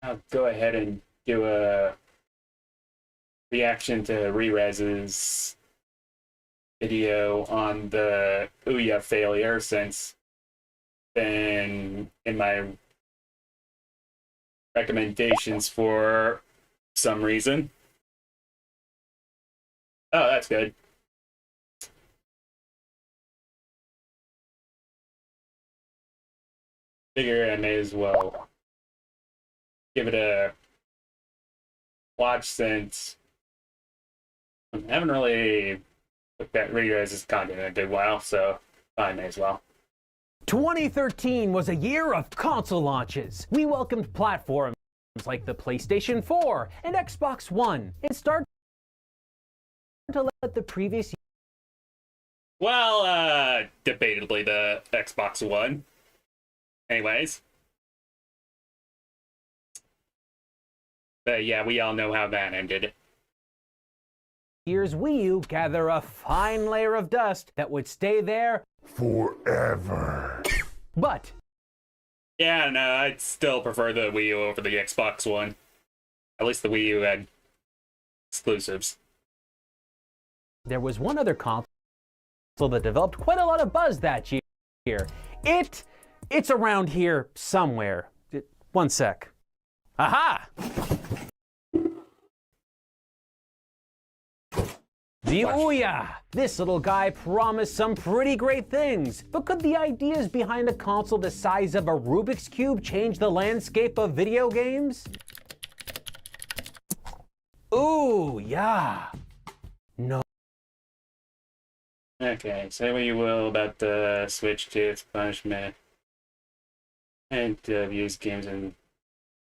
I'll go ahead and do a reaction to Rerez's video on the OUYA failure, since been in my recommendations for some reason. Oh, that's good. Figure I may as well give it a watch, since I haven't really looked at Rerez's content in a good while, so I may as well. 2013 was a year of console launches. We welcomed platforms like the PlayStation 4 and Xbox One, and started to let the previous Debatably the Xbox One. Anyways. But yeah, we all know how that ended. year's Wii U gather a fine layer of dust that would stay there forever. But yeah, no, I'd still prefer the Wii U over the Xbox One. At least the Wii U had exclusives. there was one other console that developed quite a lot of buzz that year. It's around here somewhere. One sec. Aha! The OUYA! This little guy promised some pretty great things, but could the ideas behind a console the size of a Rubik's Cube change the landscape of video games? OUYA! No. Okay, say what you will about the Switch 2, its punishment, and use games and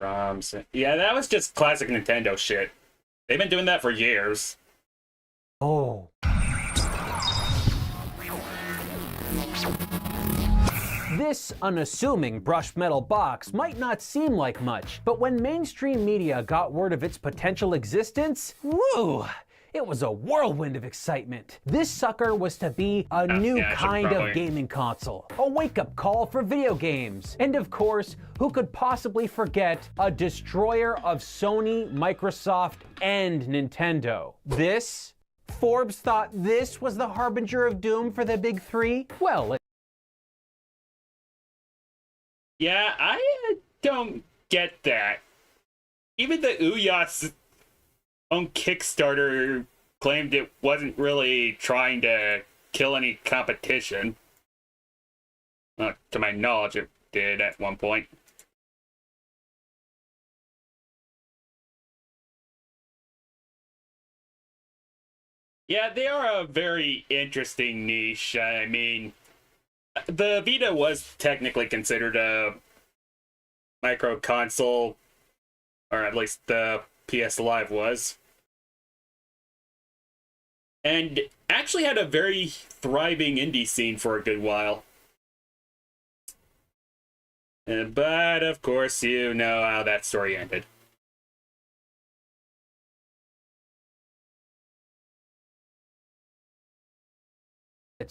ROMs. Yeah, that was just classic Nintendo shit. They've been doing that for years. Oh. This unassuming brushed metal box might not seem like much, but when mainstream media got word of its potential existence, woo! It was a whirlwind of excitement. This sucker was to be a new kind of gaming console, a wake-up call for video games. And of course, who could possibly forget a destroyer of Sony, Microsoft, and Nintendo? Forbes thought this was the harbinger of doom for the big three? Well, yeah, I don't get that. Even the OUYA's own Kickstarter claimed it wasn't really trying to kill any competition. To my knowledge, it did at one point. Yeah, they are a very interesting niche. I mean, the Vita was technically considered a micro console, or at least the PS Live was, and actually had a very thriving indie scene for a good while. But of course, you know how that story ended.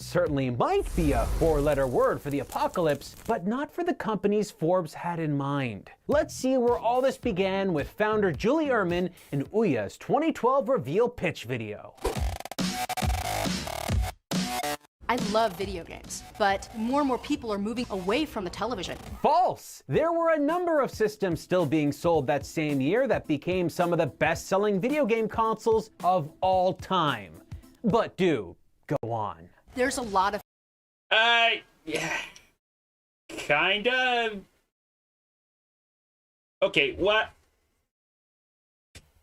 it certainly might be a four-letter word for the apocalypse, but not for the companies Forbes had in mind. Let's see where all this began with founder Julie Ehrman in OUYA's 2012 reveal pitch video. I love video games, but more and more people are moving away from the television. False! There were a number of systems still being sold that same year that became some of the best-selling video game consoles of all time. But do go on. There's a lot of Yeah. Kind of. Okay, what?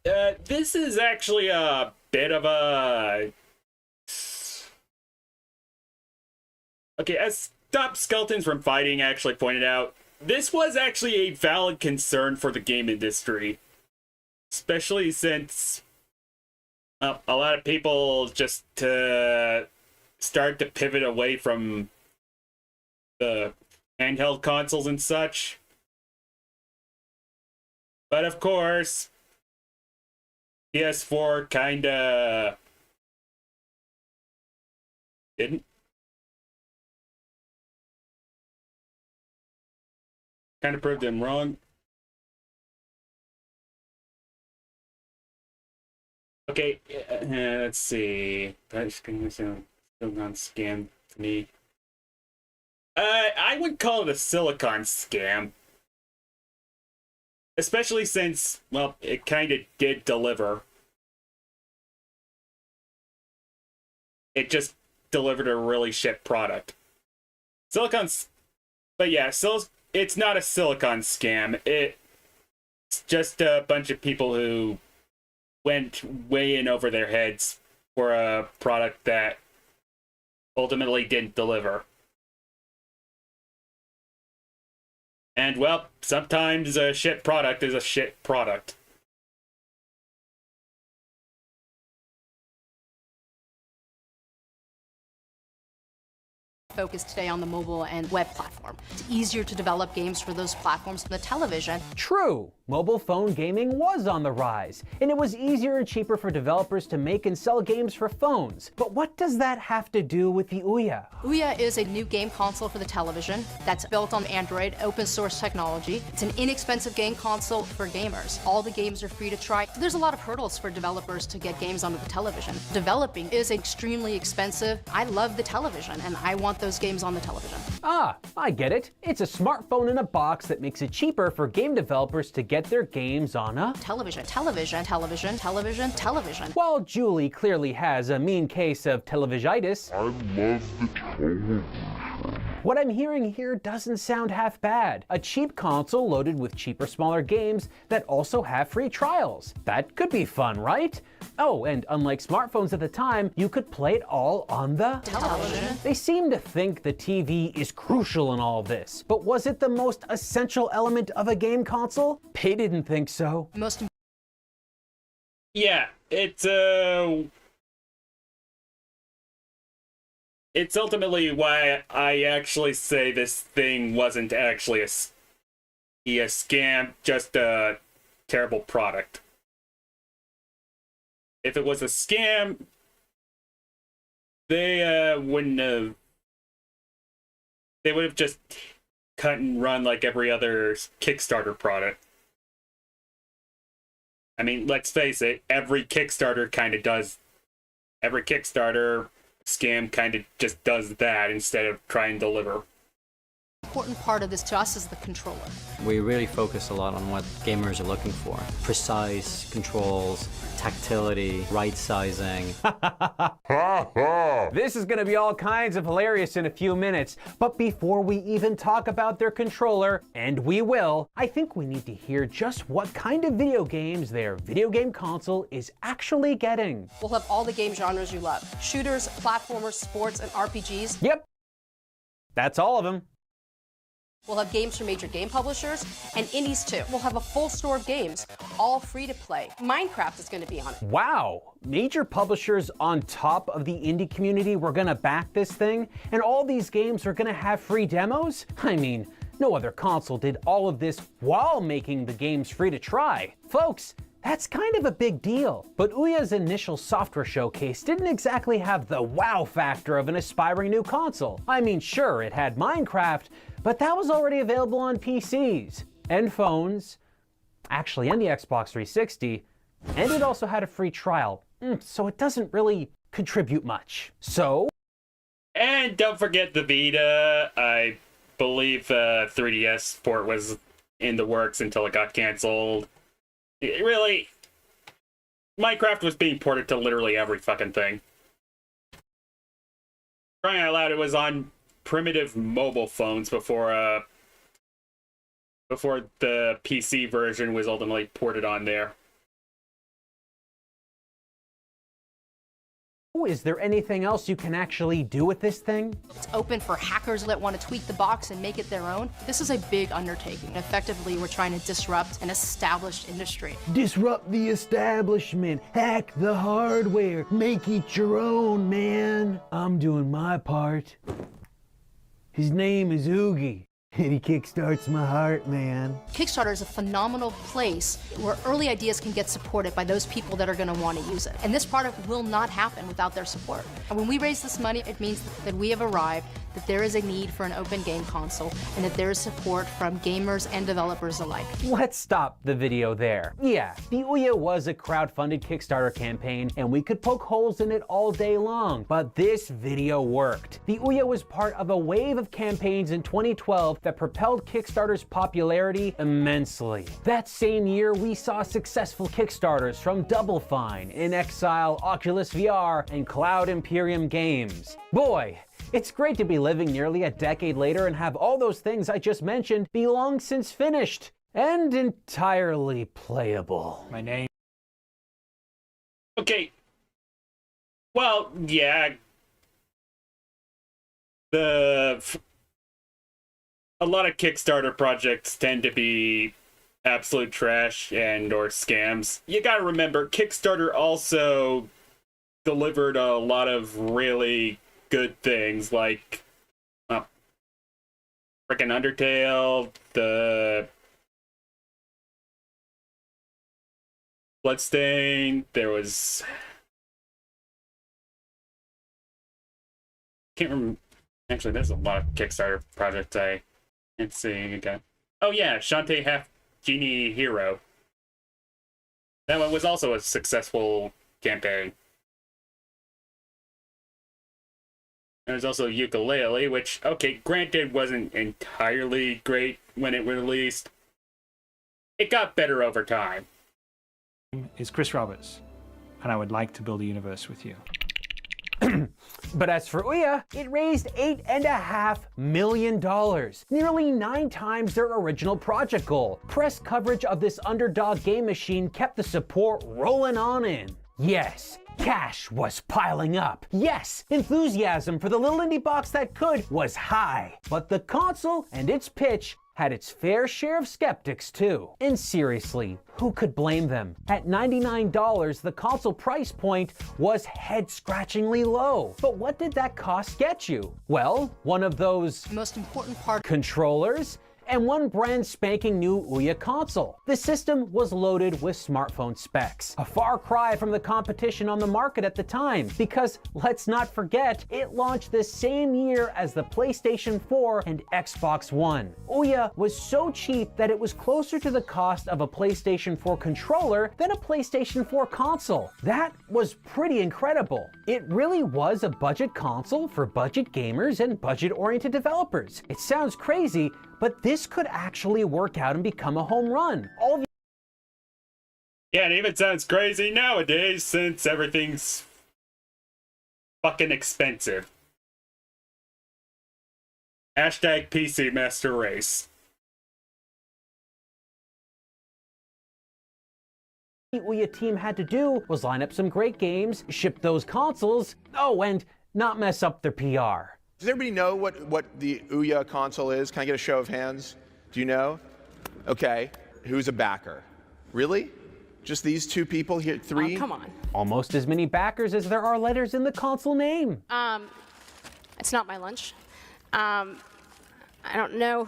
This is actually a bit of a... Okay, as Stop Skeletons from Fighting actually pointed out, this was actually a valid concern for the game industry. Especially since a lot of people just start to pivot away from the handheld consoles and such. But of course, PS4 kinda didn't. Kind of proved them wrong. Okay, let's see. That's still not scam to me. I would call it a silicon scam. Especially since, well, it kind of did deliver. It just delivered a really shit product. But yeah, it's not a silicon scam. It's just a bunch of people who went way in over their heads for a product that ultimately didn't deliver. And, well, sometimes a shit product is a shit product. Focus today on the mobile and web platform. It's easier to develop games for those platforms than the television. True, mobile phone gaming was on the rise, and it was easier and cheaper for developers to make and sell games for phones. But what does that have to do with the OUYA? OUYA is a new game console for the television that's built on Android, open source technology. It's an inexpensive game console for gamers. All the games are free to try. There's a lot of hurdles for developers to get games onto the television. Developing is extremely expensive. I love the television, and I want those games on the television. Ah, I get it. It's a smartphone in a box that makes it cheaper for game developers to get their games on a Television, television, television, television, television. While Julie clearly has a mean case of televisitis, I love the television. what I'm hearing here doesn't sound half bad. A cheap console loaded with cheaper, smaller games that also have free trials. That could be fun, right? Oh, and unlike smartphones at the time, you could play it all on the Television. They seem to think the TV is crucial in all this, but was it the most essential element of a game console? They didn't think so. Most Yeah, it's ultimately why I actually say this thing wasn't actually a scam, just a terrible product. If it was a scam, they wouldn't have. They would have just cut and run like every other Kickstarter product. I mean, let's face it, every Kickstarter kind of does. Every Kickstarter scam kind of just does that instead of try and deliver. important part of this to us is the controller. We really focus a lot on what gamers are looking for. Precise controls, tactility, right sizing. This is going to be all kinds of hilarious in a few minutes, but before we even talk about their controller, and we will, I think we need to hear just what kind of video games their video game console is actually getting. We'll have all the game genres you love. Shooters, platformers, sports, and RPGs. Yep, that's all of them. We'll have games from major game publishers and indies too. We'll have a full store of games, all free to play. Minecraft is going to be on it. Wow, major publishers on top of the indie community were gonna back this thing, and all these games are gonna have free demos? I mean, no other console did all of this while making the games free to try. Folks, that's kind of a big deal. But OUYA's initial software showcase didn't exactly have the wow factor of an aspiring new console. I mean, sure, it had Minecraft, but that was already available on PCs and phones, actually, and the Xbox 360, and it also had a free trial, so it doesn't really contribute much. So? And don't forget the Vita. I believe 3DS port was in the works until it got canceled. Really, Minecraft was being ported to literally every fucking thing. Crying out loud, it was on primitive mobile phones before the PC version was ultimately ported on there. Is there anything else you can actually do with this thing? It's open for hackers that want to tweak the box and make it their own. This is a big undertaking. Effectively, we're trying to disrupt an established industry. Disrupt the establishment, hack the hardware, make it your own, man. I'm doing my part. His name is Oogie, and he kickstarts my heart, man. Kickstarter is a phenomenal place where early ideas can get supported by those people that are going to want to use it. And this product will not happen without their support. And when we raise this money, it means that we have arrived, that there is a need for an open game console and that there is support from gamers and developers alike. Let's stop the video there. Yeah, the OUYA was a crowd-funded Kickstarter campaign, and we could poke holes in it all day long, but this video worked. The OUYA was part of a wave of campaigns in 2012 that propelled Kickstarter's popularity immensely. That same year, we saw successful Kickstarters from Double Fine, In Exile, Oculus VR, and Cloud Imperium Games. Boy, it's great to be living nearly a decade later and have all those things I just mentioned be long since finished and entirely playable. My name. Okay. Well, yeah. A lot of Kickstarter projects tend to be absolute trash and or scams. You gotta remember, Kickstarter also delivered a lot of really good things, like frickin' Undertale, the Bloodstain, there was... Can't remember. Actually, there's a lot of Kickstarter projects I can't see again. Oh yeah, Shantae Half Genie Hero. That one was also a successful campaign. There's also Ukulele, which, okay, granted wasn't entirely great when it released. It got better over time. Is Chris Roberts, and I would like to build a universe with you. But as for OUYA, it raised $8.5 million, nearly 9 times their original project goal. Press coverage of this underdog game machine kept the support rolling on in. Yes, cash was piling up. Yes, enthusiasm for the little indie box that could was high. But the console and its pitch had its fair share of skeptics too. And seriously, who could blame them? At $99, the console price point was head-scratchingly low. But what did that cost get you? Well, one of those Most important part controllers and one brand spanking new OUYA console. The system was loaded with smartphone specs, a far cry from the competition on the market at the time, because let's not forget, it launched the same year as the PlayStation 4 and Xbox One. OUYA was so cheap that it was closer to the cost of a PlayStation 4 controller than a PlayStation 4 console. That was pretty incredible. It really was a budget console for budget gamers and budget-oriented developers. It sounds crazy, but this could actually work out and become a home run. Yeah, it even sounds crazy nowadays since everything's fucking expensive. Hashtag PC Master Race. The OUYA team had to do was line up some great games, ship those consoles, oh, and not mess up their PR. Does everybody know what the OUYA console is? Can I get a show of hands? Do you know? Okay. Who's a backer? Really? Just these 2 people here? 3? Oh, come on. Almost as many backers as there are letters in the console name. It's not my lunch. I don't know.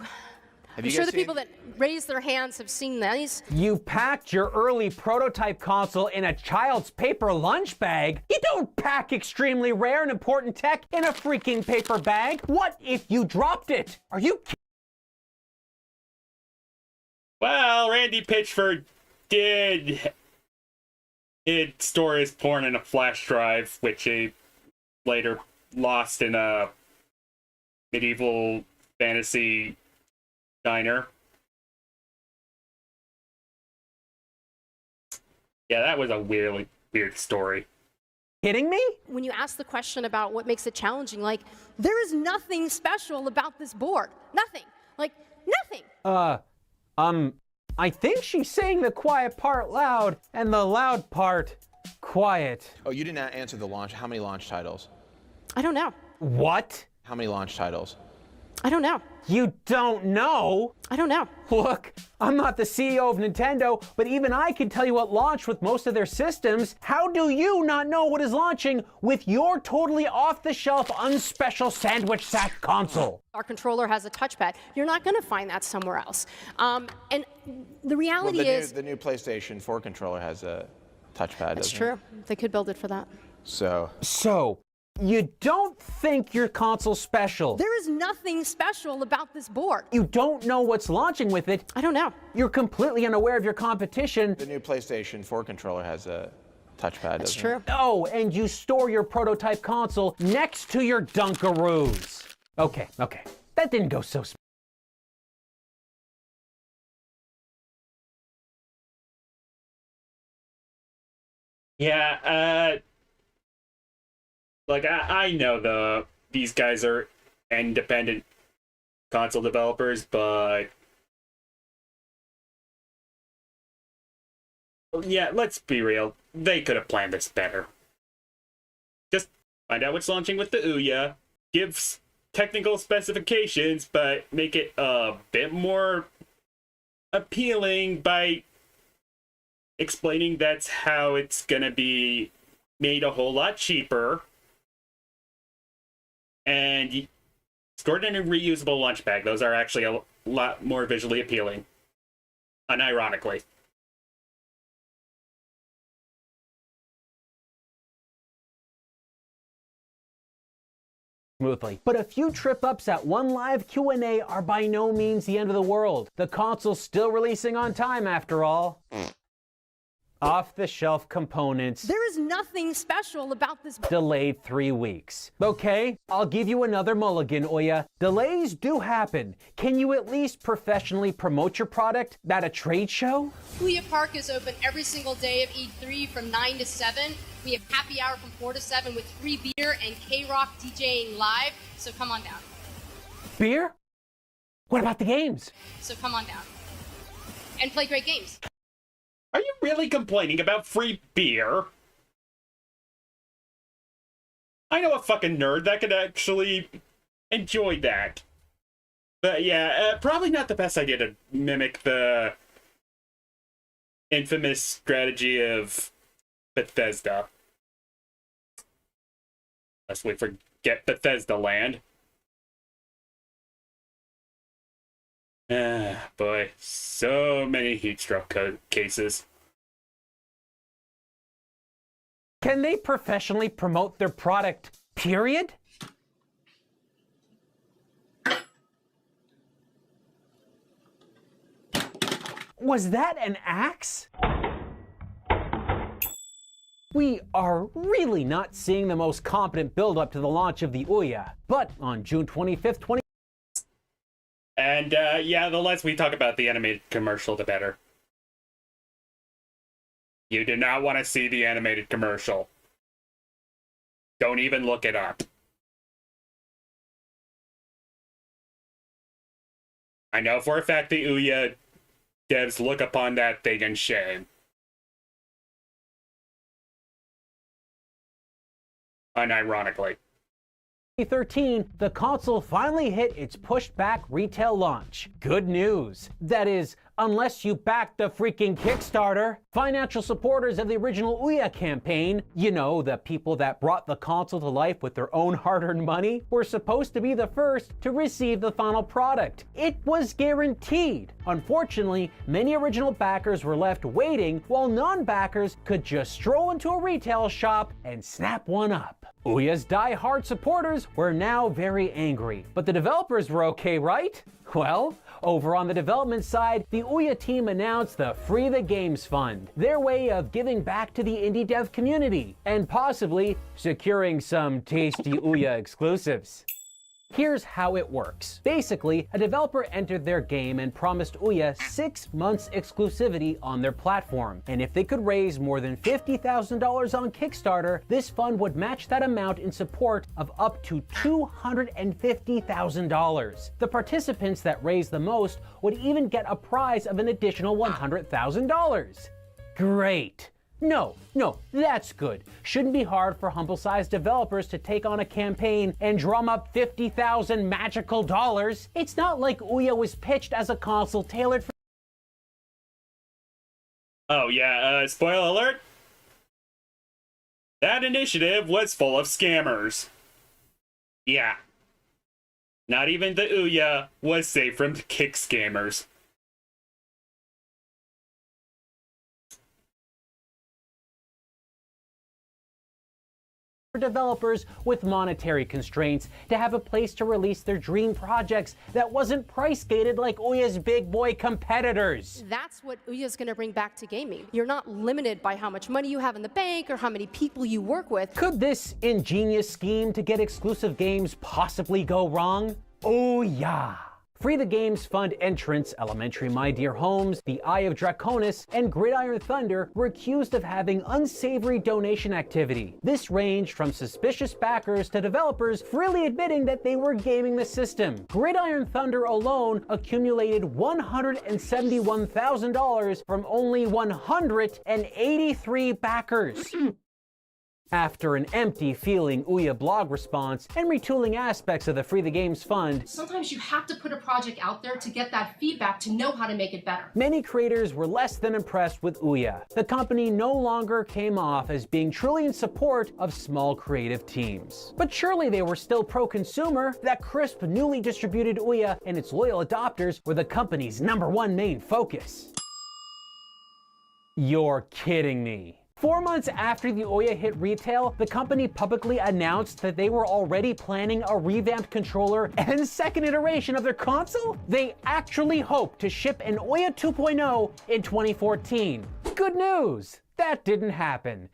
Have I'm you sure guys the people seen- that raise their hands have seen these. You packed your early prototype console in a child's paper lunch bag. You don't pack extremely rare and important tech in a freaking paper bag. What if you dropped it? Are you kidding? Well, Randy Pitchford did store his porn in a flash drive, which he later lost in a medieval fantasy diner. Yeah, that was a weird story. Kidding me? When you ask the question about what makes it challenging, like, there is nothing special about this board. Nothing. Like, nothing. I think she's saying the quiet part loud and the loud part quiet. Oh, you didn't answer the launch. How many launch titles? I don't know. What? How many launch titles? I don't know. You don't know? I don't know. Look, I'm not the CEO of Nintendo, but even I can tell you what launched with most of their systems. How do you not know what is launching with your totally off-the-shelf, unspecial sandwich sack console? Our controller has a touchpad. You're not going to find that somewhere else. And the reality Well, is... the new PlayStation 4 controller has a touchpad. That's doesn't true. They could build it for that. it? So, So, You don't think your console's special. There is nothing special about this board. You don't know what's launching with it. I don't know. You're completely unaware of your competition. The new PlayStation 4 controller has a touchpad. That's doesn't true. it? Oh, and you store your prototype console next to your Dunkaroos. Okay. That didn't go so smooth. Yeah, like I know these guys are independent console developers, but yeah, let's be real. They could have planned this better. Just find out what's launching with the OUYA, give technical specifications, but make it a bit more appealing by explaining that's how it's gonna be made a whole lot cheaper, and stored in a reusable lunch bag. Those are actually a lot more visually appealing, unironically. Smoothly. But a few trip-ups at one live Q&A are by no means the end of the world. The console's still releasing on time, after all. Off-the-shelf components. There is nothing special about this board. Delayed 3 weeks. Okay, I'll give you another mulligan, OUYA. Delays do happen. Can you at least professionally promote your product at a trade show? OUYA Park is open every single day of E3 from 9 to 7. We have happy hour from 4 to 7 with free beer and K-Rock DJing live, so come on down. Beer? What about the games? So come on down. And play great games. Are you really complaining about free beer? I know a fucking nerd that could actually enjoy that. But yeah, probably not the best idea to mimic the infamous strategy of Bethesda. Lest we forget Bethesda land. Boy, so many heatstroke cases. Can they professionally promote their product, period? Was that an axe? We are really not seeing the most competent build-up to the launch of the OUYA. But on June 25th, And yeah, the less we talk about the animated commercial, the better. You do not want to see the animated commercial. Don't even look it up. I know for a fact the OUYA devs look upon that thing in shame. Unironically. 2013, the console finally hit its pushed-back retail launch. Good news. That is, unless you backed the freaking Kickstarter. Financial supporters of the original OUYA campaign, you know, the people that brought the console to life with their own hard-earned money, were supposed to be the first to receive the final product. It was guaranteed. Unfortunately, many original backers were left waiting while non-backers could just stroll into a retail shop and snap one up. OUYA's die-hard supporters were now very angry, but the developers were okay, right? Well, over on the development side, the OUYA team announced the Free the Games Fund, their way of giving back to the indie dev community, and possibly securing some tasty OUYA exclusives. Here's how it works. Basically, a developer entered their game and promised OUYA 6 months exclusivity on their platform. And if they could raise more than $50,000 on Kickstarter, this fund would match that amount in support of up to $250,000. The participants that raised the most would even get a prize of an additional $100,000. Great. No, that's good. Shouldn't be hard for humble-sized developers to take on a campaign and drum up 50,000 magical dollars. It's not like OUYA was pitched as a console tailored for... Oh yeah, spoiler alert. That initiative was full of scammers. Yeah. Not even the OUYA was safe from the kick scammers. developers with monetary constraints to have a place to release their dream projects that wasn't price gated like OUYA's big boy competitors. That's what OUYA is going to bring back to gaming. You're not limited by how much money you have in the bank or how many people you work with. Could this ingenious scheme to get exclusive games possibly go wrong? Oh yeah. Free the Games Fund entrants Elementary My Dear Homes, The Eye of Draconis, and Gridiron Thunder were accused of having unsavory donation activity. This ranged from suspicious backers to developers freely admitting that they were gaming the system. Gridiron Thunder alone accumulated $171,000 from only 183 backers. After an empty feeling OUYA blog response and retooling aspects of the Free the Games Fund, Sometimes you have to put a project out there to get that feedback to know how to make it better. many creators were less than impressed with OUYA. The company no longer came off as being truly in support of small creative teams. But surely they were still pro-consumer. That crisp, newly distributed OUYA and its loyal adopters were the company's #1 main focus. You're kidding me. 4 months after the OUYA hit retail, the company publicly announced that they were already planning a revamped controller and second iteration of their console. They actually hope to ship an OUYA 2.0 in 2014. Good news! That didn't happen.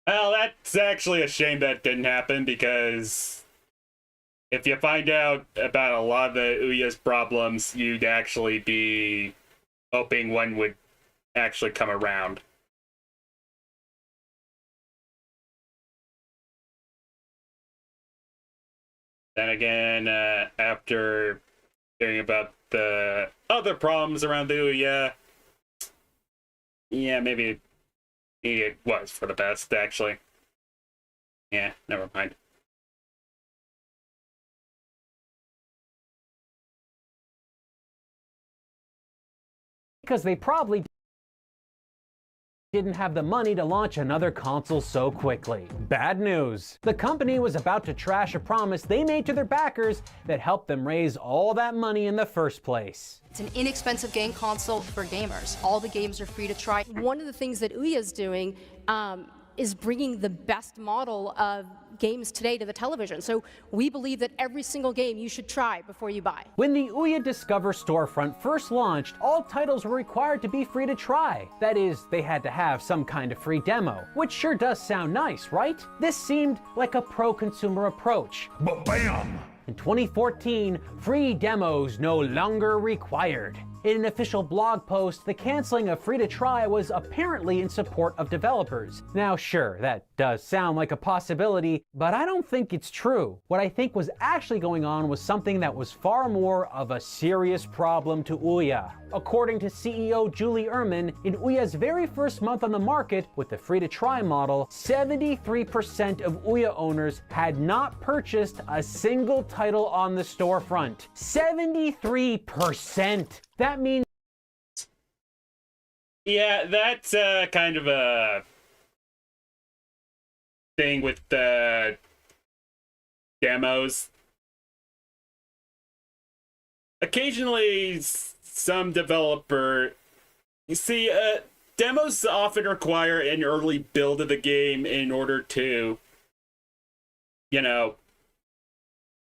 Well, that's actually a shame that didn't happen, because if you find out about a lot of the OUYA's problems, you'd actually be hoping one would actually come around. Then again, after hearing about the other problems around the OUYA, yeah, maybe it was for the best, actually. Yeah, never mind. Because they probably didn't have the money to launch another console so quickly. Bad news. The company was about to trash a promise they made to their backers that helped them raise all that money in the first place. It's an inexpensive game console for gamers. All the games are free to try. One of the things that OUYA is doing is bringing the best model of games today to the television. So we believe that every single game you should try before you buy. When the OUYA Discover storefront first launched, all titles were required to be free to try. That is, they had to have some kind of free demo, which sure does sound nice, right? This seemed like a pro-consumer approach. But bam! In 2014, free demos no longer required. In an official blog post, the canceling of free to try was apparently in support of developers. Now sure, that does sound like a possibility, but I don't think it's true. What I think was actually going on was something that was far more of a serious problem to OUYA. According to CEO Julie Ehrman, in OUYA's very first month on the market with the free to try model, 73% of OUYA owners had not purchased a single title on the storefront. 73%! That means... Yeah, that's kind of a thing with the demos. Occasionally, some developer... You see, demos often require an early build of the game in order to, you know,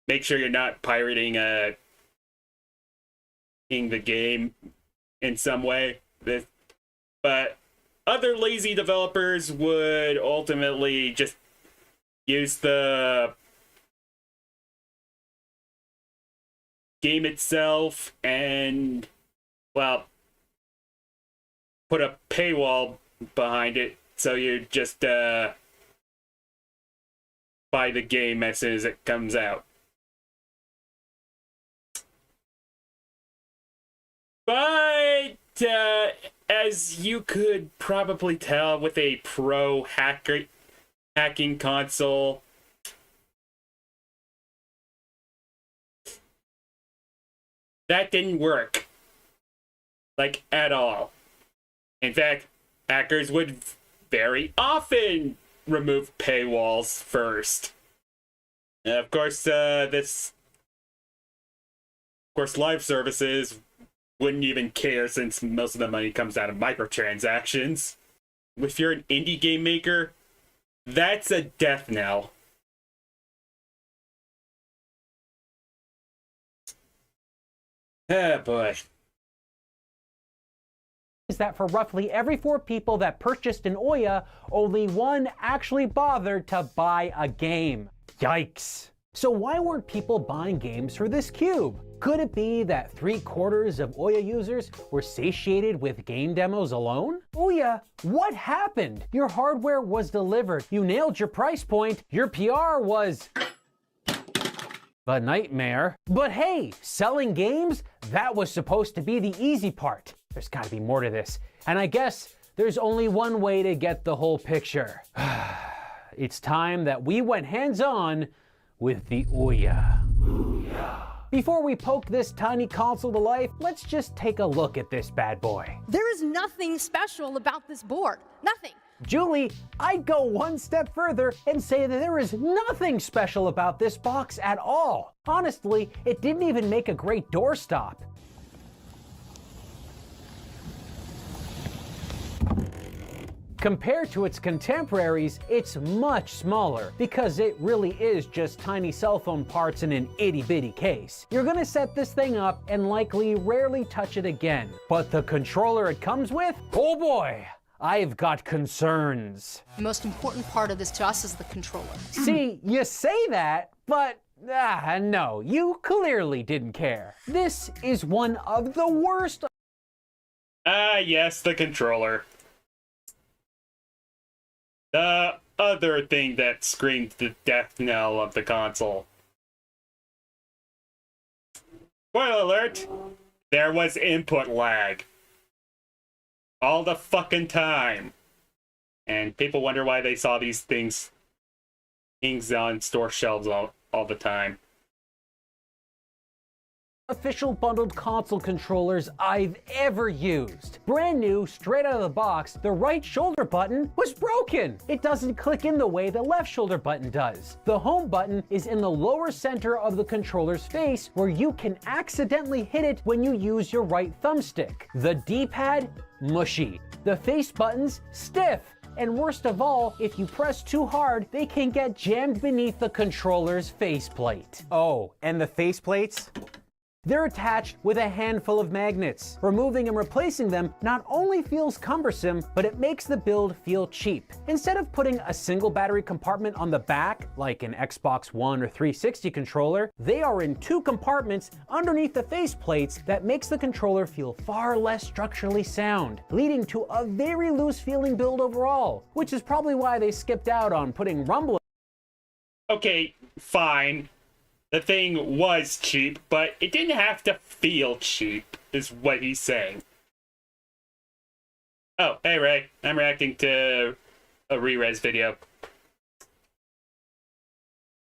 make sure you're not pirating in the game in some way. But other lazy developers would ultimately just use the game itself and, well, put a paywall behind it, so you just buy the game as soon as it comes out. But as you could probably tell with a pro hacking console, that didn't work. Like, at all. In fact, hackers would very often remove paywalls first. And of course, live services wouldn't even care, since most of the money comes out of microtransactions. If you're an indie game maker, That's a death knell. Oh boy. Is that for roughly every 4 people that purchased an OUYA, only 1 actually bothered to buy a game. Yikes. So why weren't people buying games for this cube? Could it be that 3/4 of OUYA users were satiated with game demos alone? OUYA, what happened? Your hardware was delivered, you nailed your price point, your PR was a nightmare. But hey, selling games? That was supposed to be the easy part. There's gotta be more to this. And I guess there's only one way to get the whole picture. It's time that we went hands-on with the OUYA. Before we poke this tiny console to life, let's just take a look at this bad boy. There is nothing special about this board. Nothing. Julie, I'd go one step further and say that there is nothing special about this box at all. Honestly, it didn't even make a great doorstop. Compared to its contemporaries, it's much smaller because it really is just tiny cell phone parts in an itty-bitty case. You're gonna set this thing up and likely rarely touch it again. But the controller it comes with? Oh boy, I've got concerns. The most important part of this to us is the controller. See, you say that, but no, you clearly didn't care. This is one of the worst. Yes, the controller. The other thing that screamed the death knell of the console. Spoiler alert! There was input lag. All the fucking time. And people wonder why they saw these things on store shelves all the time. Official bundled console controllers I've ever used. Brand new, straight out of the box, the right shoulder button was broken. It doesn't click in the way the left shoulder button does. The home button is in the lower center of the controller's face where you can accidentally hit it when you use your right thumbstick. The D-pad, mushy. The face buttons, stiff. And worst of all, if you press too hard, they can get jammed beneath the controller's faceplate. Oh, and the faceplates? They're attached with a handful of magnets. Removing and replacing them not only feels cumbersome, but it makes the build feel cheap. Instead of putting a single battery compartment on the back, like an Xbox One or 360 controller, they are in 2 compartments underneath the faceplates that makes the controller feel far less structurally sound, leading to a very loose feeling build overall, which is probably why they skipped out on putting rumble. Okay, fine. The thing was cheap, but it didn't have to feel cheap, is what he's saying. Oh, hey Ray, I'm reacting to a Rerez video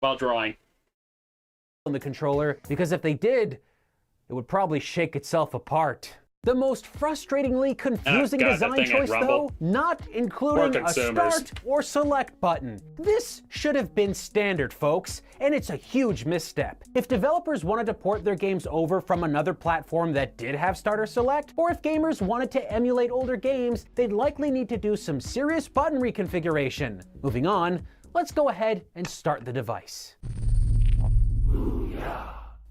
while drawing. On the controller, because if they did, it would probably shake itself apart. The most frustratingly confusing design choice though, not including a start or select button. This should have been standard, folks, and it's a huge misstep. If developers wanted to port their games over from another platform that did have start or select, or if gamers wanted to emulate older games, they'd likely need to do some serious button reconfiguration. Moving on, let's go ahead and start the device.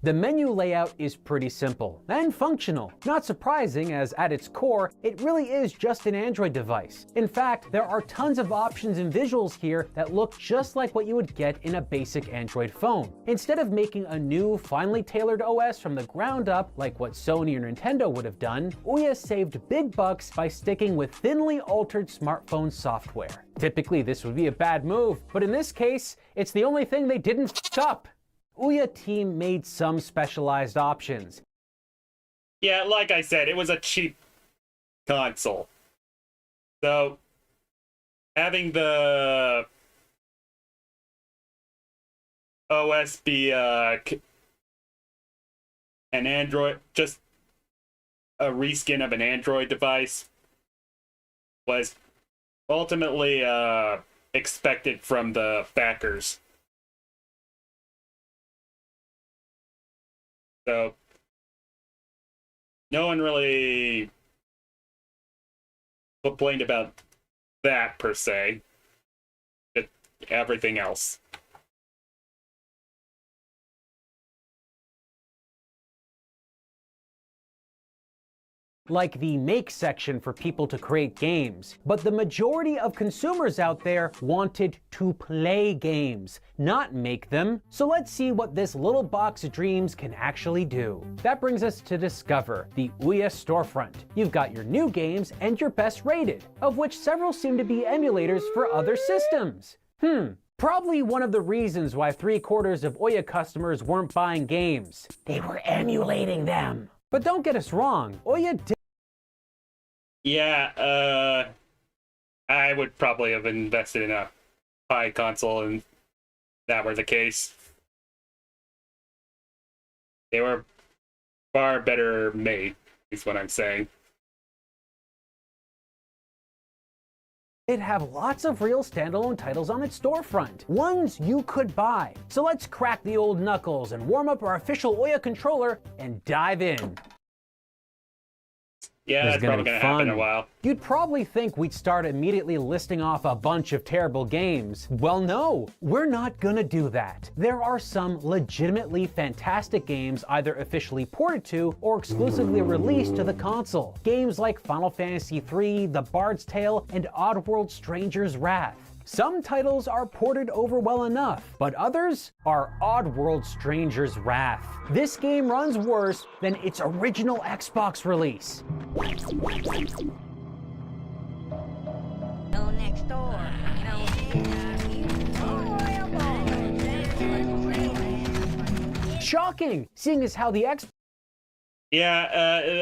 The menu layout is pretty simple and functional. Not surprising, as at its core, it really is just an Android device. In fact, there are tons of options and visuals here that look just like what you would get in a basic Android phone. Instead of making a new, finely tailored OS from the ground up, like what Sony or Nintendo would have done, OUYA saved big bucks by sticking with thinly altered smartphone software. Typically, this would be a bad move, but in this case, it's the only thing they didn't f up. OUYA team made some specialized options. Yeah, like I said, it was a cheap console. So, having the OS be an Android, just a reskin of an Android device, was ultimately expected from the backers. So, no one really complained about that, per se. everything else. Like the make section for people to create games. But the majority of consumers out there wanted to play games, not make them. So let's see what this little box of dreams can actually do. That brings us to Discover, the OUYA storefront. You've got your new games and your best rated, of which several seem to be emulators for other systems. Probably one of the reasons why 3/4 of OUYA customers weren't buying games. They were emulating them. But don't get us wrong, OUYA did. Yeah, I would probably have invested in a high console if that were the case. They were far better made, is what I'm saying. It'd have lots of real standalone titles on its storefront, ones you could buy. So let's crack the old knuckles and warm up our official OUYA controller and dive in. Yeah, that's probably gonna happen in a while. You'd probably think we'd start immediately listing off a bunch of terrible games. Well, no, we're not gonna do that. There are some legitimately fantastic games either officially ported to or exclusively released to the console. Games like Final Fantasy III, The Bard's Tale, and Oddworld Stranger's Wrath. Some titles are ported over well enough, but others are Oddworld Stranger's Wrath. This game runs worse than its original Xbox release. Go next door. Shocking, seeing as how the Xbox. Yeah,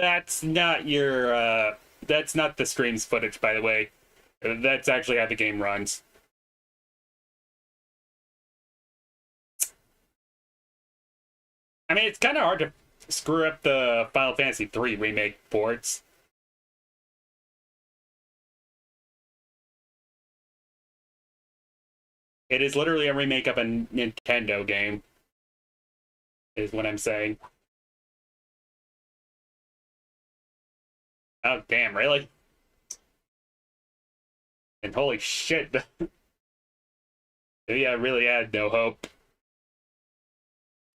that's not your, that's not the stream's footage, by the way. That's actually how the game runs. I mean, it's kind of hard to screw up the Final Fantasy III remake ports. It is literally a remake of a Nintendo game, is what I'm saying. Oh, damn, really? And holy shit, yeah, I really had no hope.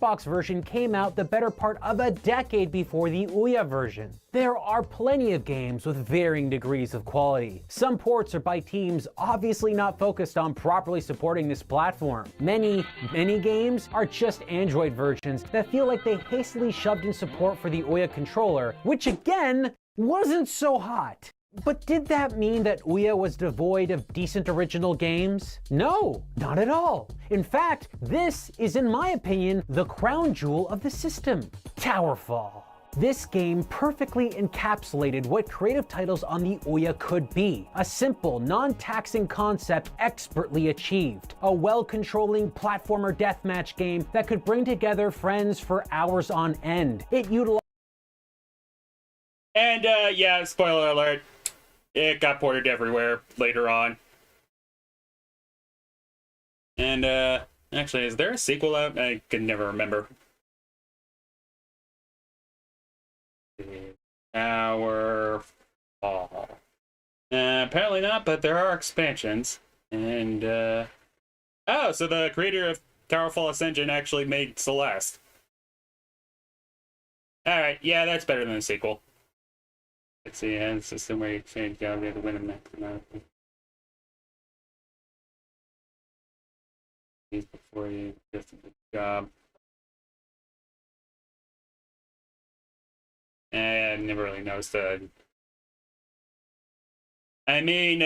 Xbox version came out the better part of a decade before the OUYA version. There are plenty of games with varying degrees of quality. Some ports are by teams obviously not focused on properly supporting this platform. Many games are just Android versions that feel like they hastily shoved in support for the OUYA controller, which again, wasn't so hot. But did that mean that OUYA was devoid of decent original games? No, not at all. In fact, this is, in my opinion, the crown jewel of the system, Towerfall. This game perfectly encapsulated what creative titles on the OUYA could be. A simple, non-taxing concept expertly achieved. A well-controlling platformer deathmatch game that could bring together friends for hours on end. It utilized. And, yeah, spoiler alert. It got ported everywhere later on. And, actually, is there a sequel out? I can never remember. Towerfall. Apparently not, but there are expansions. And, oh, so the creator of Towerfall Ascension actually made Celeste. Alright, yeah, that's better than the sequel. Let's see, and the system where you exchange gallery to win a match. Before you just a good job. I never really noticed that. I mean,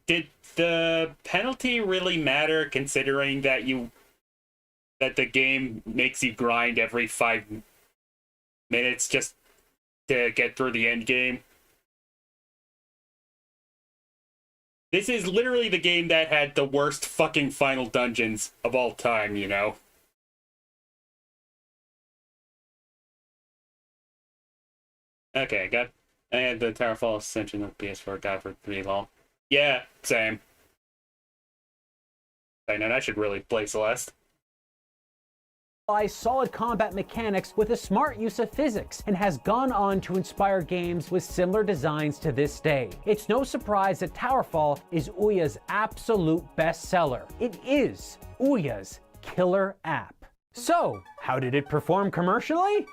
did the penalty really matter considering that the game makes you grind every 5 minutes just to get through the end game? This is literally the game that had the worst fucking final dungeons of all time, you know? Okay, I had the Towerfall Ascension of PS4, got for 3 lol. Yeah, same. I know, I should really play Celeste. solid combat mechanics with a smart use of physics and has gone on to inspire games with similar designs to this day. It's no surprise that Towerfall is OUYA's absolute bestseller. It is OUYA's killer app. So, how did it perform commercially?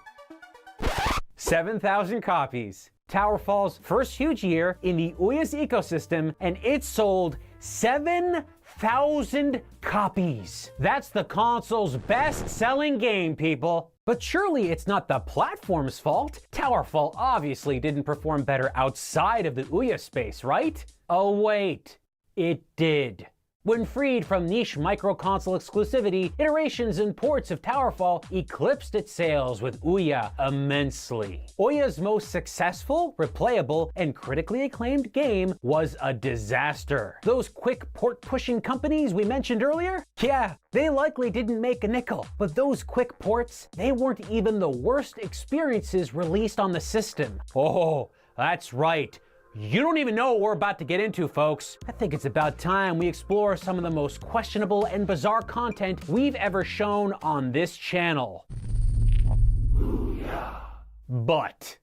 7,000 copies. Towerfall's first huge year in the OUYA's ecosystem, and it sold 7,000 copies. That's the console's best-selling game, people. But surely it's not the platform's fault. Towerfall obviously didn't perform better outside of the OUYA space, right? Oh wait, it did. When freed from niche micro-console exclusivity, iterations and ports of Towerfall eclipsed its sales with OUYA immensely. OUYA's most successful, replayable, and critically acclaimed game was a disaster. Those quick port-pushing companies we mentioned earlier? Yeah, they likely didn't make a nickel, but those quick ports, they weren't even the worst experiences released on the system. Oh, that's right. You don't even know what we're about to get into, folks. I think it's about time we explore some of the most questionable and bizarre content we've ever shown on this channel. But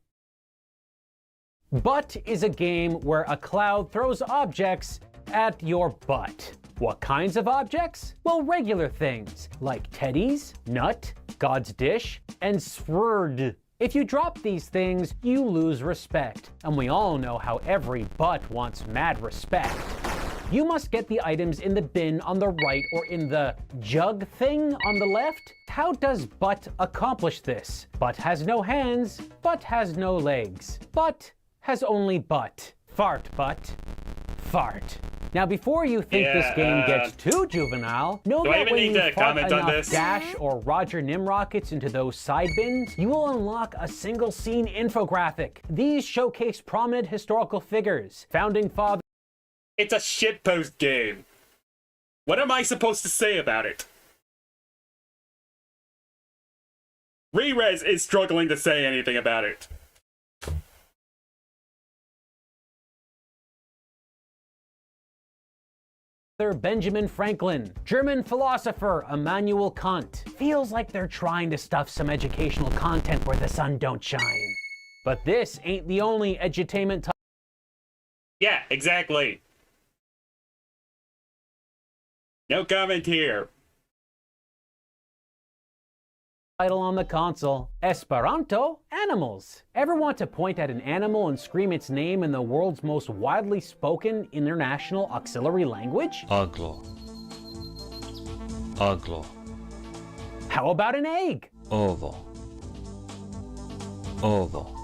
is a game where a cloud throws objects at your butt. What kinds of objects? Well, regular things like teddies, nut, God's dish, and sword. If you drop these things, you lose respect. And we all know how every butt wants mad respect. You must get the items in the bin on the right or in the jug thing on the left. How does butt accomplish this? Butt has no hands, butt has no legs. Butt has only butt. Fart butt. Fart. Now, before you think this game gets too juvenile, know that when you fart enough Dash or Roger Nimrockets into those side bins, you will unlock a single scene infographic. These showcase prominent historical figures, founding fathers. It's a shitpost game. What am I supposed to say about it? Rerez is struggling to say anything about it. Benjamin Franklin, German philosopher Immanuel Kant. Feels like they're trying to stuff some educational content where the sun don't shine. But this ain't the only edutainment. Yeah, exactly. No comment here. Title on the console, Esperanto Animals. Ever want to point at an animal and scream its name in the world's most widely spoken international auxiliary language? Aglo. Aglo. How about an egg? Ovo. Ovo.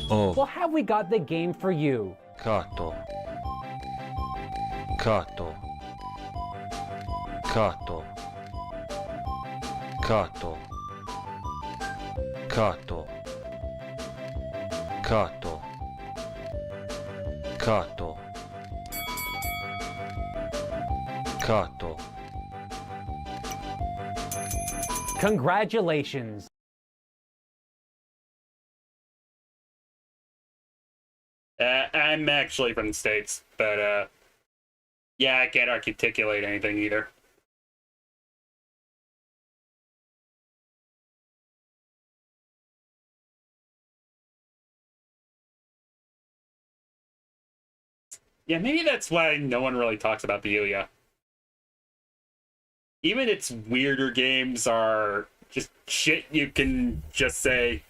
Ovo. Well, have we got the game for you? Kato. Kato. Kato. Kato. Kato. Kato. Kato. Kato. Congratulations. I'm actually from the States, but yeah, I can't articulate anything either. Yeah, maybe that's why no one really talks about the OUYA. Even its weirder games are just shit you can just say,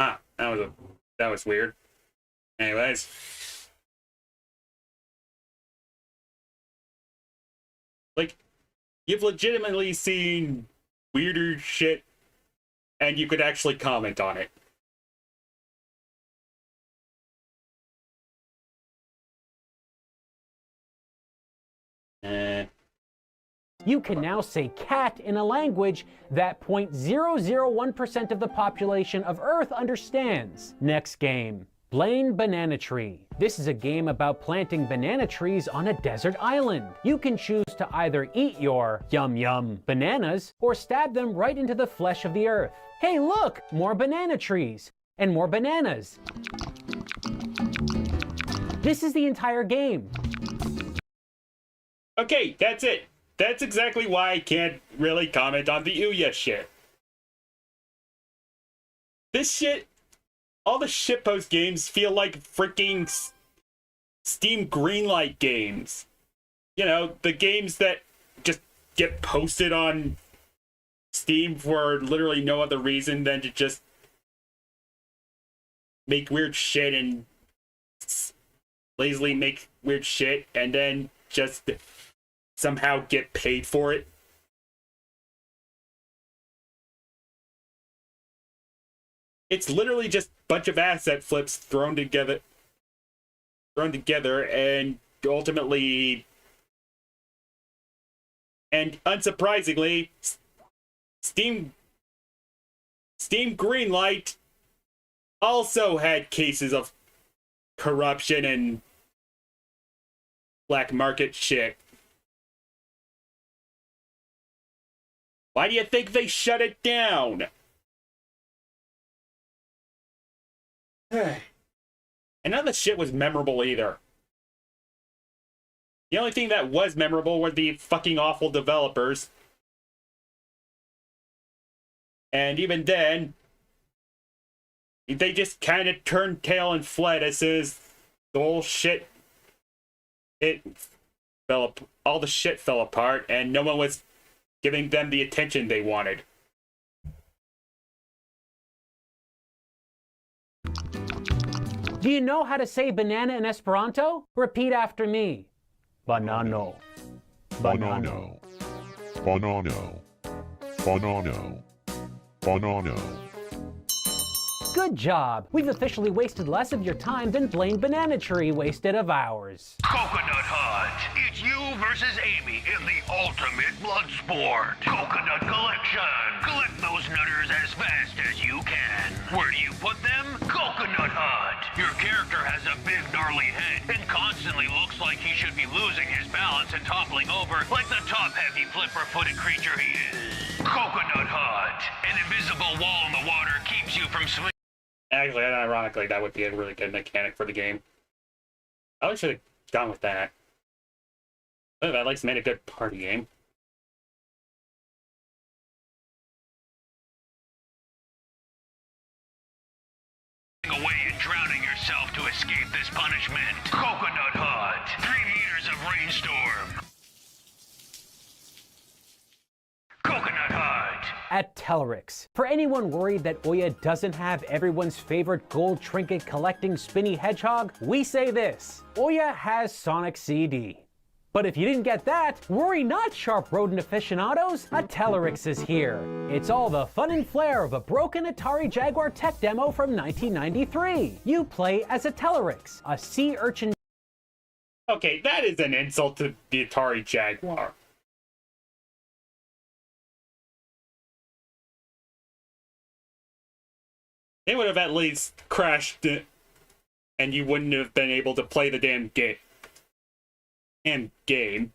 ah, that was weird. Anyways. Like, you've legitimately seen weirder shit and you could actually comment on it. You can now say cat in a language that 0.001% of the population of Earth understands. Next game. Blaine Banana Tree. This is a game about planting banana trees on a desert island. You can choose to either eat your yum bananas or stab them right into the flesh of the earth. Hey look, more banana trees and more bananas. This is the entire game. Okay, that's it. that's exactly why I can't really comment on the OUYA shit. This shit, all the shitpost games feel like freaking Steam Greenlight games. You know, the games that just get posted on Steam for literally no other reason than to just make weird shit and lazily make weird shit and then just somehow get paid for it. It's literally just a bunch of asset flips thrown together and ultimately, and unsurprisingly, Steam Greenlight also had cases of corruption and black market shit. Why do you think they shut it down? And none of the shit was memorable either. The only thing that was memorable were the fucking awful developers. And even then, they just kind of turned tail and fled as soon as the whole shit, all the shit fell apart and no one was giving them the attention they wanted. Do you know how to say banana in Esperanto? Repeat after me. Banano. Banano. Banano. Banano. Banano. Good job. We've officially wasted less of your time than Blaine Banana Tree wasted of ours. Coconut Hunt. It's you versus Amy in the ultimate blood sport. Coconut Collection. Collect those nutters as fast as you can. Where do you put them? Coconut Hunt. Your character has a big gnarly head and constantly looks like he should be losing his balance and toppling over like the top-heavy flipper-footed creature he is. Coconut Hunt. An invisible wall in the water keeps you from swinging. Actually, ironically, that would be a really good mechanic for the game. I should have gone with that. Oh, that at least made a good party game. Away and drowning yourself to escape this punishment. Coconut Hunt. 3 meters of rainstorm. Coconut Hunt. At Telerix. For anyone worried that OUYA doesn't have everyone's favorite gold trinket collecting spinny hedgehog, we say this: OUYA has Sonic CD. But if you didn't get that, worry not, sharp rodent aficionados, a Telerix is here. It's all the fun and flair of a broken Atari Jaguar tech demo from 1993. You play as a Telerix, a sea urchin. Okay, that is an insult to the Atari Jaguar. It would have at least crashed it, and you wouldn't have been able to play the damn game.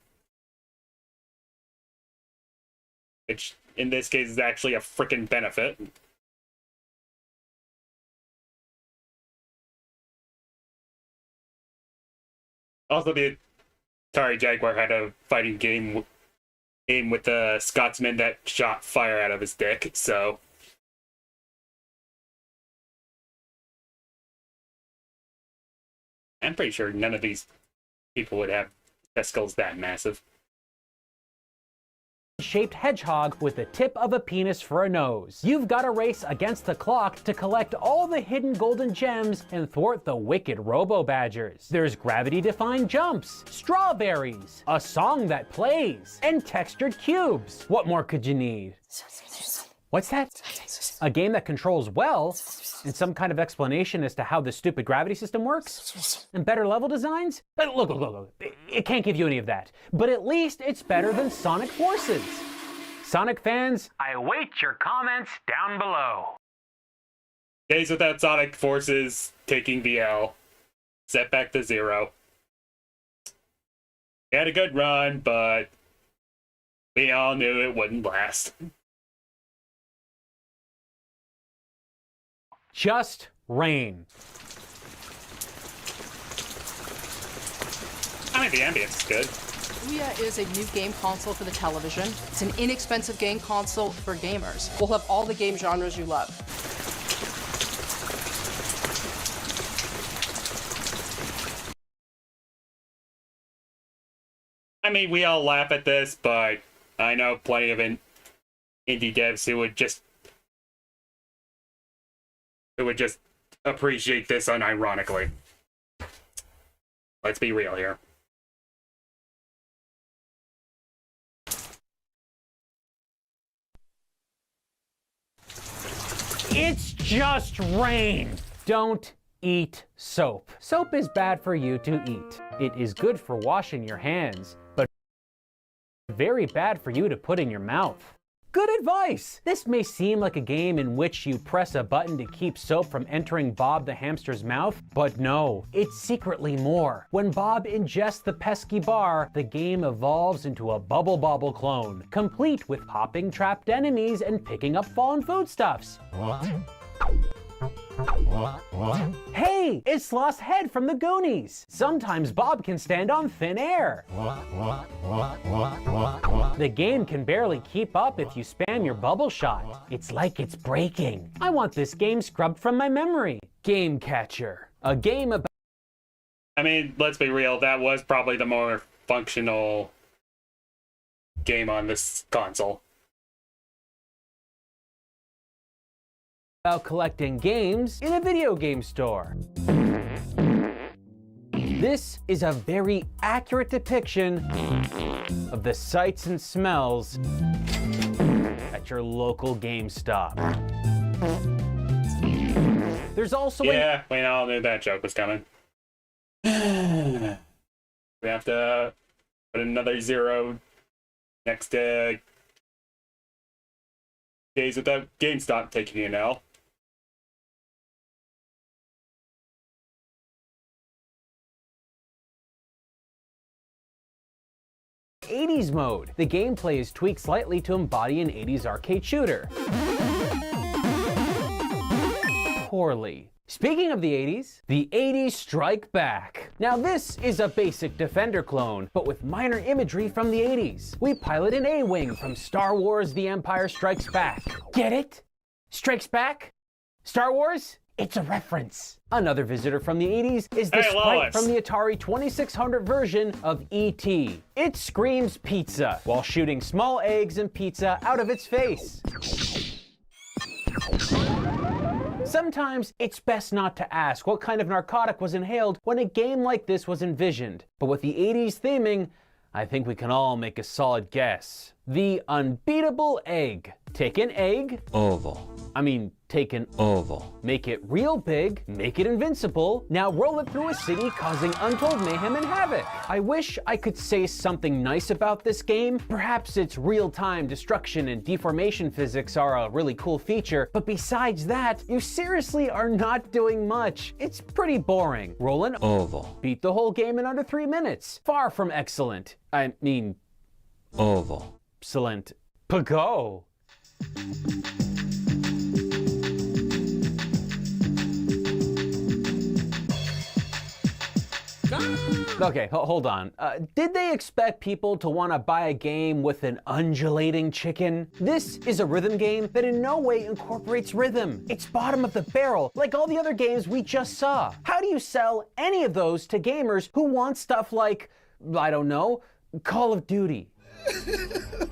Which, in this case, is actually a frickin' benefit. Also, the Atari Jaguar had a fighting game with a Scotsman that shot fire out of his dick, so... I'm pretty sure none of these people would have testicles that massive. Shaped hedgehog with the tip of a penis for a nose. You've got to race against the clock to collect all the hidden golden gems and thwart the wicked robo-badgers. There's gravity-defying jumps, strawberries, a song that plays, and textured cubes. What more could you need? What's that? A game that controls well, and some kind of explanation as to how the stupid gravity system works? And better level designs? But look, it can't give you any of that. But at least it's better than Sonic Forces. Sonic fans, I await your comments down below. Days without Sonic Forces taking the L. Set back to 0. He had a good run, but we all knew it wouldn't last. Just rain. I mean, the ambience is good. OUYA is a new game console for the television. It's an inexpensive game console for gamers. We'll have all the game genres you love. I mean, we all laugh at this, but I know plenty of indie devs who would just appreciate this unironically. Let's be real here. It's just rain. Don't eat soap. Soap is bad for you to eat. It is good for washing your hands, but very bad for you to put in your mouth. Good advice! This may seem like a game in which you press a button to keep soap from entering Bob the hamster's mouth, but no, it's secretly more. When Bob ingests the pesky bar, the game evolves into a Bubble Bobble clone, complete with popping trapped enemies and picking up fallen foodstuffs. Hey, it's Lost Head from the Goonies. Sometimes Bob can stand on thin air. The game can barely keep up if you spam your bubble shot. It's like it's breaking. I want this game scrubbed from my memory. Game Catcher, a game about... I mean, let's be real, that was probably the more functional game on this console. About collecting games in a video game store. This is a very accurate depiction of the sights and smells at your local GameStop. There's also Yeah, we all knew that joke was coming. We have to put another 0 next to days without GameStop taking an L. '80s mode. The gameplay is tweaked slightly to embody an '80s arcade shooter. Poorly. Speaking of the the '80s strike back. Now this is a basic Defender clone, but with minor imagery from the '80s. We pilot an A-Wing from Star Wars The Empire Strikes Back. Get it? Strikes Back? Star Wars? It's a reference. Another visitor from the '80s is the sprite from the Atari 2600 version of E.T. It screams pizza while shooting small eggs and pizza out of its face. Sometimes it's best not to ask what kind of narcotic was inhaled when a game like this was envisioned. But with the '80s theming, I think we can all make a solid guess. The unbeatable egg. Take an egg. Oval. Take an Oval. Make it real big, make it invincible, now roll it through a city causing untold mayhem and havoc. I wish I could say something nice about this game. Perhaps its real-time destruction and deformation physics are a really cool feature, but besides that, you seriously are not doing much. It's pretty boring. Roll an Oval. Beat the whole game in under 3 minutes. Far from excellent. Oval. Excellent. Pago. Okay, hold on. Did they expect people to want to buy a game with an undulating chicken? This is a rhythm game that in no way incorporates rhythm. It's bottom of the barrel, like all the other games we just saw. How do you sell any of those to gamers who want stuff like, I don't know, Call of Duty? $60?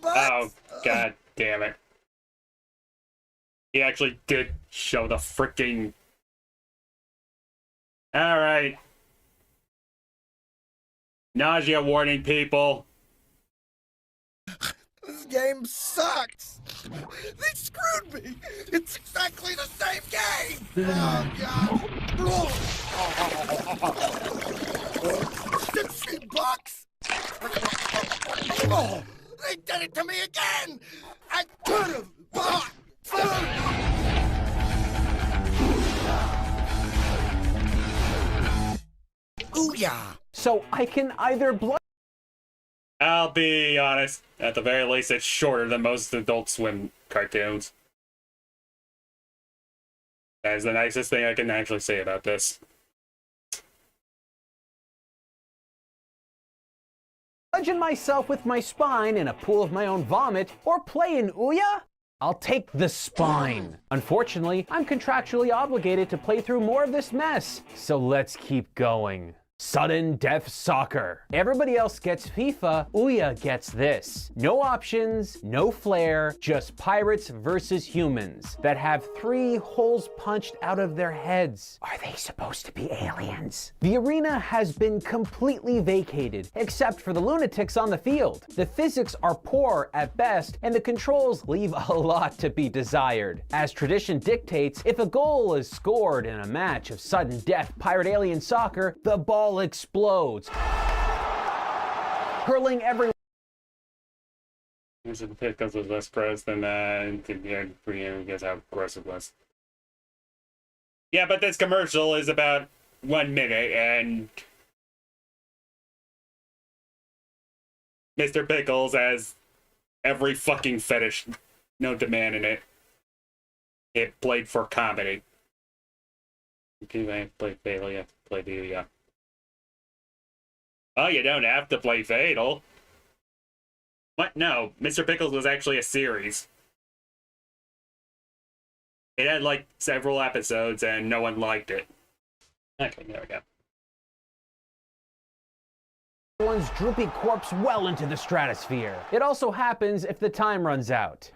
Oh, god damn it. He actually did show the freaking... Alright. Nausea warning, people. This game sucks. They screwed me. It's exactly the same game. Oh, God. $60? Oh, they did it to me again. I could have bought food. OUYA. So I can either I'll be honest, at the very least it's shorter than most Adult Swim cartoons. That is the nicest thing I can actually say about this. Bludgeon myself with my spine in a pool of my own vomit, or play in OUYA? I'll take the spine. Unfortunately, I'm contractually obligated to play through more of this mess, so let's keep going. Sudden Death Soccer. Everybody else gets FIFA, OUYA gets this. No options, no flair, just pirates versus humans that have 3 holes punched out of their heads. Are they supposed to be aliens? The arena has been completely vacated, except for the lunatics on the field. The physics are poor at best, and the controls leave a lot to be desired. As tradition dictates, if a goal is scored in a match of sudden death pirate alien soccer, the ball explodes, hurling everyone. Mr. Pickles was less gross than guess how gross it was. Yeah, but this commercial is about 1 minute, and Mr. Pickles has every fucking fetish known to man in it. It played for comedy. You can't play Fatal, you have to play the OUYA. Oh, you don't have to play Fatal. What? No, Mr. Pickles was actually a series. It had like several episodes and no one liked it. Okay, there we go. Everyone's droopy corpse well into the stratosphere. It also happens if the time runs out.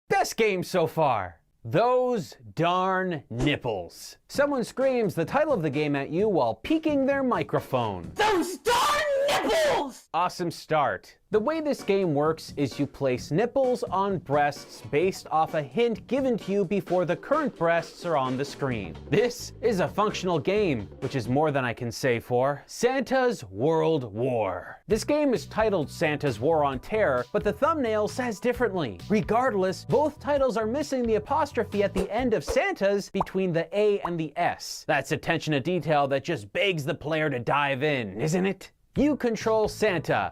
Best game so far. Those darn nipples. Someone screams the title of the game at you while peeking their microphone. Those darn nipples! Awesome start. The way this game works is you place nipples on breasts based off a hint given to you before the current breasts are on the screen. This is a functional game, which is more than I can say for Santa's World War. This game is titled Santa's War on Terror, but the thumbnail says differently. Regardless, both titles are missing the apostrophe at the end of Santa's between the A and the S. That's attention to detail that just begs the player to dive in, isn't it? You control Santa,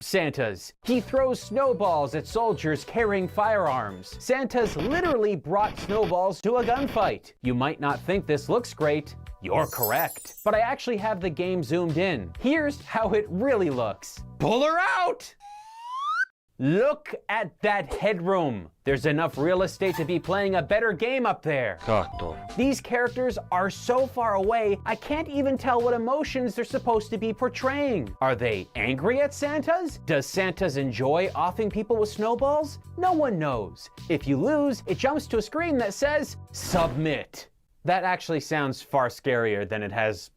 Santas. He throws snowballs at soldiers carrying firearms. Santa's literally brought snowballs to a gunfight. You might not think this looks great. You're correct. But I actually have the game zoomed in. Here's how it really looks. Pull her out! Look at that headroom. There's enough real estate to be playing a better game up there. Kato. These characters are so far away, I can't even tell what emotions they're supposed to be portraying. Are they angry at Santas? Does Santas enjoy offing people with snowballs? No one knows. If you lose, it jumps to a screen that says, submit. That actually sounds far scarier than it has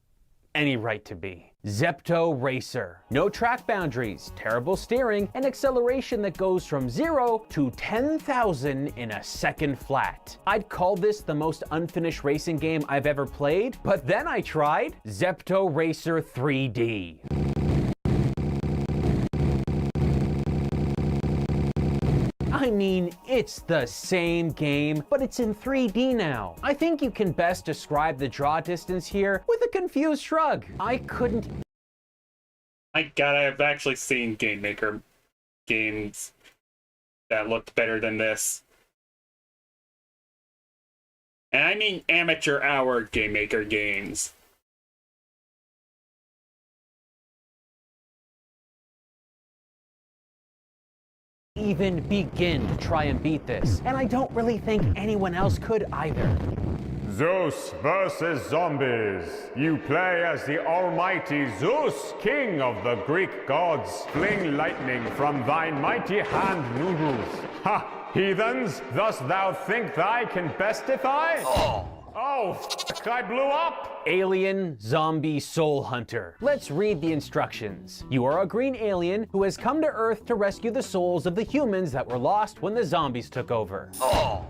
any right to be. Zepto Racer. No track boundaries, terrible steering, and acceleration that goes from 0 to 10,000 in a second flat. I'd call this the most unfinished racing game I've ever played, but then I tried Zepto Racer 3D. I mean, it's the same game, but it's in 3D now. I think you can best describe the draw distance here with a confused shrug. I couldn't... My god, I've actually seen Game Maker games that looked better than this. And I mean amateur hour Game Maker games. Even begin to try and beat this, and I don't really think anyone else could either. Zeus versus zombies. You play as the almighty Zeus, king of the Greek gods. Fling lightning from thine mighty hand noodles. Ha! Heathens, thus thou think thy can bestify? Oh, I blew up! Alien Zombie Soul Hunter. Let's read the instructions. You are a green alien who has come to Earth to rescue the souls of the humans that were lost when the zombies took over. Oh,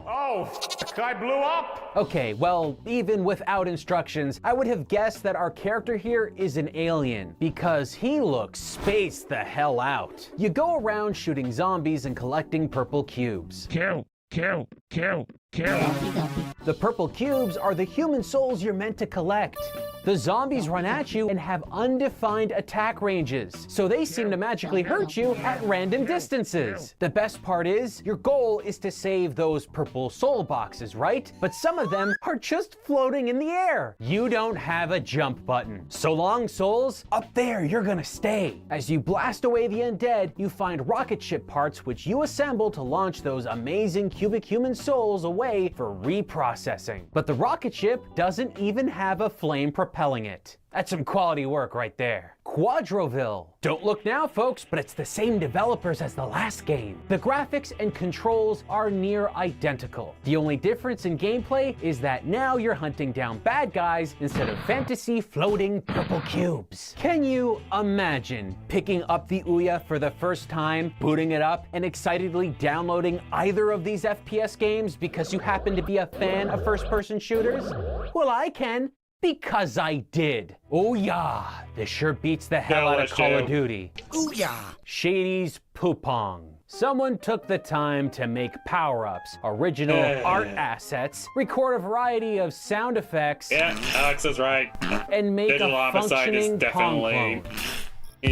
I blew up! Okay, well, even without instructions, I would have guessed that our character here is an alien, because he looks spaced the hell out. You go around shooting zombies and collecting purple cubes. Kill, kill, kill, The purple cubes are the human souls you're meant to collect. The zombies run at you and have undefined attack ranges, so they seem to magically hurt you at random distances. The best part is, your goal is to save those purple soul boxes, right? But some of them are just floating in the air. You don't have a jump button. So long, souls. Up there, you're gonna stay. As you blast away the undead, you find rocket ship parts which you assemble to launch those amazing cubic human souls away for reprocessing. But the rocket ship doesn't even have a flame propelling it. That's some quality work right there. Quadroville. Don't look now, folks, but it's the same developers as the last game. The graphics and controls are near identical. The only difference in gameplay is that now you're hunting down bad guys instead of fantasy floating purple cubes. Can you imagine picking up the OUYA for the first time, booting it up, and excitedly downloading either of these FPS games because you happen to be a fan of first-person shooters? Well, I can. Because I did. OUYA. This sure beats the hell out of Call of Duty. OUYA. Shady's Poopong. Someone took the time to make power-ups, original art assets, record a variety of sound effects. Yeah, Alex is right. And make Digital a Homicide functioning is definitely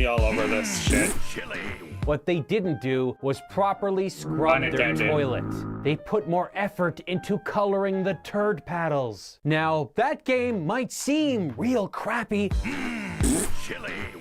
all over this shit. What they didn't do was properly scrub their toilet. They put more effort into coloring the turd paddles. Now, that game might seem real crappy,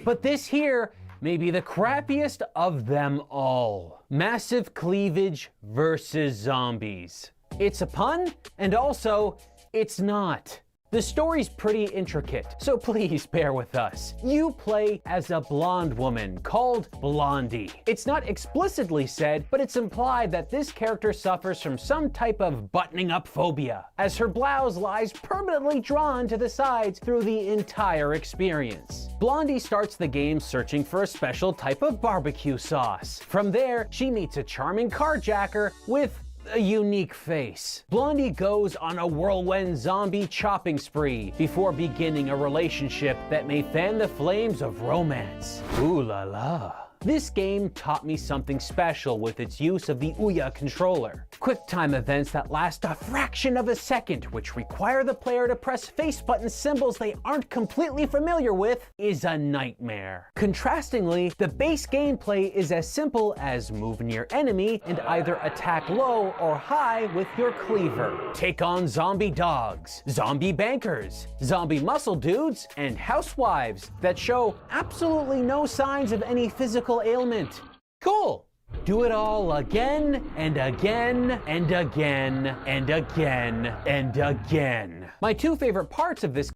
but this here may be the crappiest of them all. Massive cleavage versus zombies. It's a pun, and also, it's not. The story's pretty intricate, so please bear with us. You play as a blonde woman called Blondie. It's not explicitly said, but it's implied that this character suffers from some type of buttoning up phobia, as her blouse lies permanently drawn to the sides through the entire experience. Blondie starts the game searching for a special type of barbecue sauce. From there, she meets a charming carjacker with a unique face. Blondie goes on a whirlwind zombie chopping spree before beginning a relationship that may fan the flames of romance. Ooh la la. This game taught me something special with its use of the OUYA controller. QuickTime events that last a fraction of a second, which require the player to press face button symbols they aren't completely familiar with, is a nightmare. Contrastingly, the base gameplay is as simple as move near enemy and either attack low or high with your cleaver. Take on zombie dogs, zombie bankers, zombie muscle dudes, and housewives that show absolutely no signs of any physical ailment. Cool. Do it all again and again and again and again and again. My two favorite parts of this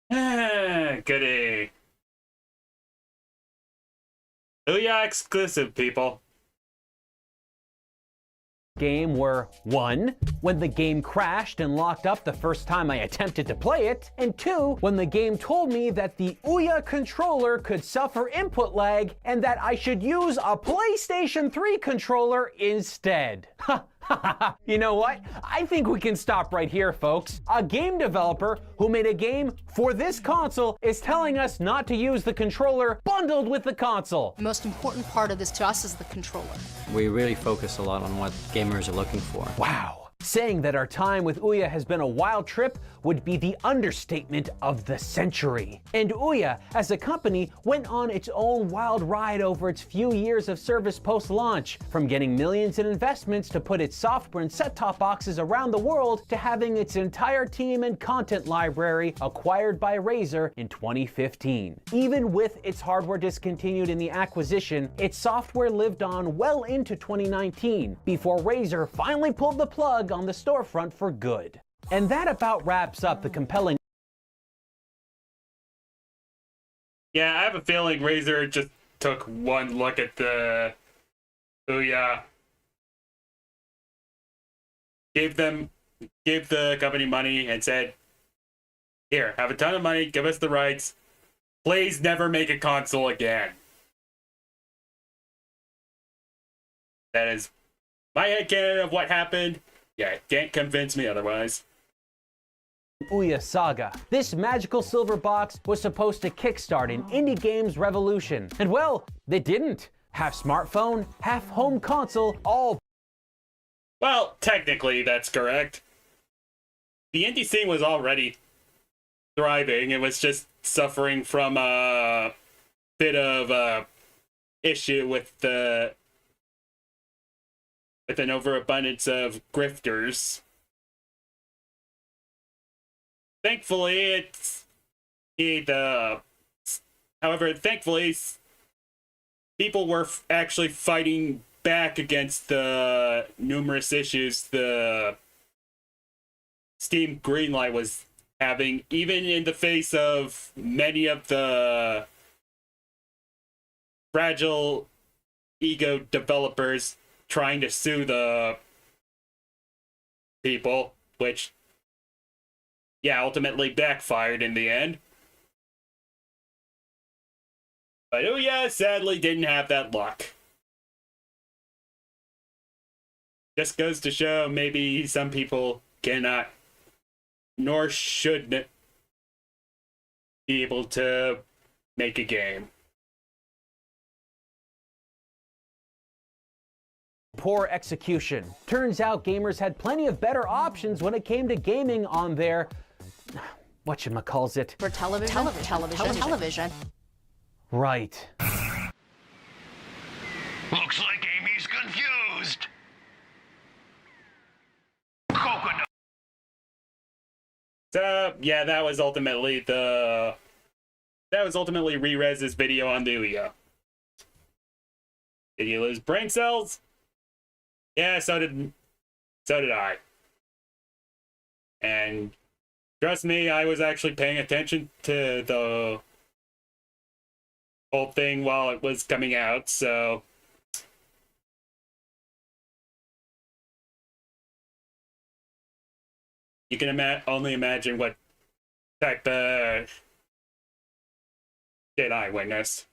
goody. OUYA exclusive, people. Game were 1. When the game crashed and locked up the first time I attempted to play it, and 2. When the game told me that the OUYA controller could suffer input lag and that I should use a PlayStation 3 controller instead. You know what? I think we can stop right here, folks. A game developer who made a game for this console is telling us not to use the controller bundled with the console. The most important part of this to us is the controller. We really focus a lot on what gamers are looking for. Wow. Saying that our time with OUYA has been a wild trip would be the understatement of the century. And OUYA, as a company, went on its own wild ride over its few years of service post-launch, from getting millions in investments to put its software and set-top boxes around the world to having its entire team and content library acquired by Rerez in 2015. Even with its hardware discontinued in the acquisition, its software lived on well into 2019, before Rerez finally pulled the plug on the storefront for good. And that about wraps up the compelling. Yeah, I have a feeling Rerez just took one look at the OUYA, gave the company money and said, here, have a ton of money, give us the rights, please never make a console again. That is my headcanon of what happened. Yeah, can't convince me otherwise. OUYA saga. This magical silver box was supposed to kickstart an indie games revolution. And well, they didn't. Half smartphone, half home console, all Well, technically, that's correct. The indie scene was already thriving. It was just suffering from a bit of issue with an overabundance of grifters. Thankfully, however, thankfully, people were actually fighting back against the numerous issues the Steam Greenlight was having, even in the face of many of the fragile ego developers trying to sue the people, which, yeah, ultimately backfired in the end. But OUYA sadly didn't have that luck. Just goes to show maybe some people cannot, nor should be able to make a game. Poor execution. Turns out gamers had plenty of better options when it came to gaming on their whatchamacallit. For television. Right. Looks like Amy's confused. Coconut. So yeah, that was ultimately Rerez's video on the OUYA. Did you lose brain cells? Yeah, so did I. And trust me, I was actually paying attention to the whole thing while it was coming out, so you can only imagine what type of shit I witnessed.